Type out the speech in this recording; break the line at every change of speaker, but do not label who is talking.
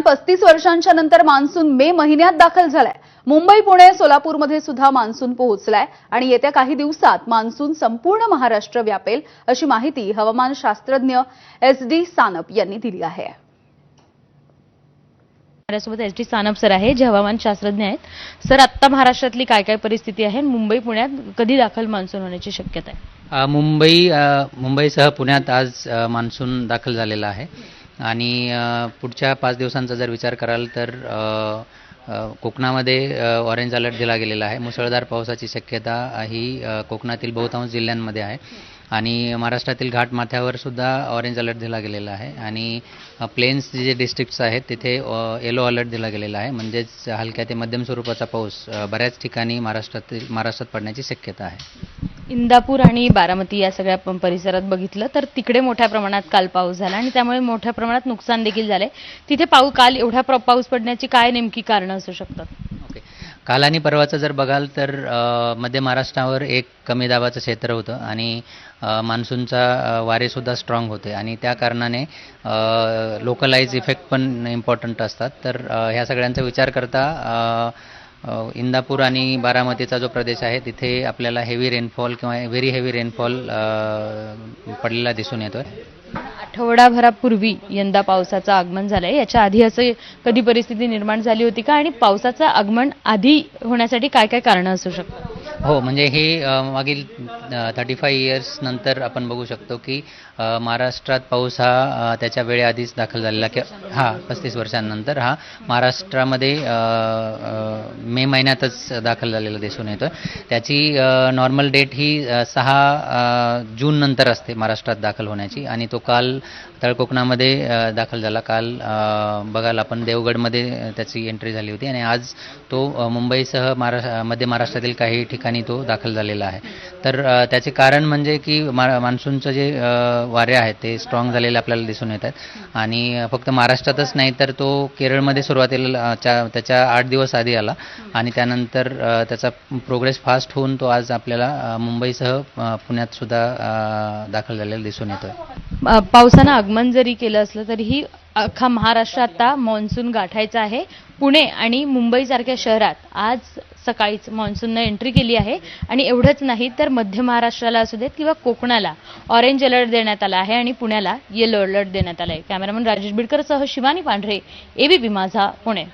35 वर्षांच्या नंतर मान्सून मे महिन्यात दाखल झालाय। मुंबई, पुणे, सोलापूरमध्ये सुद्धा मान्सून पोहोचलाय आणि येत्या काही दिवसात मान्सून संपूर्ण महाराष्ट्र व्यापेल अशी माहिती हवामान शास्त्रज्ञ SD सानप यांनी दिली आहे।
माझ्यासोबत SD सानप सर आहे, जे हवामान शास्त्रज्ञ आहेत। सर, आता महाराष्ट्रातली काय काय परिस्थिती आहे? मुंबई, पुण्यात कधी दाखल मान्सून होण्याची शक्यता आहे?
मुंबईसह पुण्यात आज मान्सून दाखल झालेला आहे आणि पुढच्या 5 दिवसांचा जर विचार कराल तर कोकणामध्ये ऑरेंज अलर्ट दिला गेलेला आहे। मुसळधार पावसाची शक्यता ही कोकणातील बहुतांश जिल्ह्यांमध्ये आहे आणि महाराष्ट्रातील घाटमाथ्यावर सुद्धा ऑरेंज अलर्ट दिला गेलेला आहे आणि प्लेन्स जे डिस्ट्रिक्ट्स आहेत तिथे येलो अलर्ट दिला गेलेला आहे। म्हणजेच हलक्या ते मध्यम स्वरूपाचा पाऊस बऱ्याच ठिकाणी महाराष्ट्रात पडण्याची शक्यता आहे।
इंदापूर आणि बारामती या सगळ्या परिसरात बघितलं तर तिकडे मोठ्या प्रमाणात काल पाऊस झाला आणि त्यामुळे मोठ्या प्रमाणात नुकसान देखील झाले। तिथे काल एवढा पाऊस पडण्याची काय नेमकी कारणं असू शकतात?
ओके, काल आणि परवाचं जर बघाल तर मध्य महाराष्ट्रावर एक कमी दाबाचं क्षेत्र होतं आणि मान्सूनचा वारेसुद्धा स्ट्रॉंग होते आणि त्या कारणाने लोकलाइज इफेक्ट पण इम्पॉर्टंट असतात। तर ह्या सगळ्यांचा विचार करता इंदापूर आणि बारामतीचा जो प्रदेश आहे तिथे आपल्याला हेवी रेनफॉल किंवा व्हेरी हेवी रेनफॉल पडलेला दिसून येतोय।
आठवडाभरापूर्वी यंदा पावसाचं आगमन झालंय। याच्या आधी असं कधी परिस्थिती निर्माण झाली होती का? आणि पावसाचं आगमन आधी होण्यासाठी काय काय कारणं असू शकतात?
हो, म्हणजे हे मागील 35 इयर्स नंतर आपण बघू शकतो की महाराष्ट्रात पाऊस हा त्याच्या वेळेआधीच दाखल झालेला 35 वर्षांनंतर हा महाराष्ट्रामध्ये मे महिन्यातच दाखल झालेला दिसून येतो। त्याची नॉर्मल डेट ही 6 जून नंतर असते महाराष्ट्रात दाखल होण्याची आणि तो काल तळकोकणामध्ये दाखल झाला। काल बघाल आपण देवगडमध्ये त्याची एंट्री झाली होती आणि आज तो मुंबईसह मध्य महाराष्ट्रातील काही ठिकाणी तो दाखल झालेला आहे। तर त्याचे कारण म्हणजे की मान्सूनचं जे वारे आहेत ते स्ट्रॉंग झालेले आपल्याला दिसून येत आहेत आणि फक्त महाराष्ट्रातच नाही तर तो केरळमध्ये सुरुवातीला त्याच्या 8 दिवस आधी आला आणि त्यानंतर त्याचा प्रोग्रेस फास्ट होऊन तो आज आपल्याला मुंबईसह पुण्यात सुद्धा दाखल झालेला दिसून येतोय।
पावसानं आगमन जरी केलं असलं तरीही अख्खा महाराष्ट्र आता मान्सून गाठायचा आहे। पुणे आणि मुंबई सारख्या शहरात आज सकाळीच मान्सूनने एंट्री केली आहे आणि एवढंच नाही तर मध्य महाराष्ट्राला असू देत किंवा कोकणाला ऑरेंज अलर्ट देण्यात आला आहे आणि पुण्याला येलो अलर्ट देण्यात आला आहे। कॅमेरामन राजेश बिडकरसह शिवानी पांढरे, ABP माझा, पुणे।